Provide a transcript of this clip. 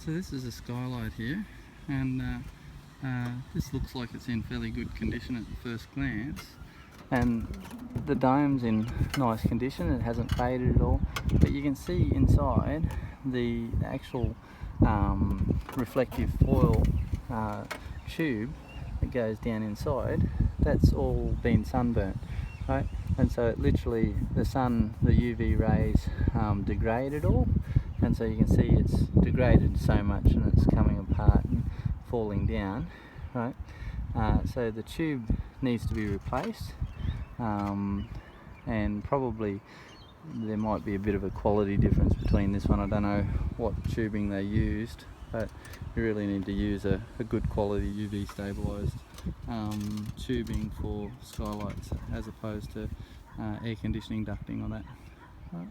So this is a skylight here, and this looks like it's in fairly good condition at first glance, and the dome's in nice condition. It hasn't faded at all, but you can see inside the actual reflective foil tube that goes down inside. That's all been sunburnt, right? And so it literally, the UV rays degrade it all, and so you can see it's degraded so much and it's coming apart and falling down, right? So the tube needs to be replaced, and probably there might be a bit of a quality difference between this one. I don't know what tubing they used, but you really need to use a good quality UV stabilised tubing for skylights as opposed to air conditioning ducting on that. Right.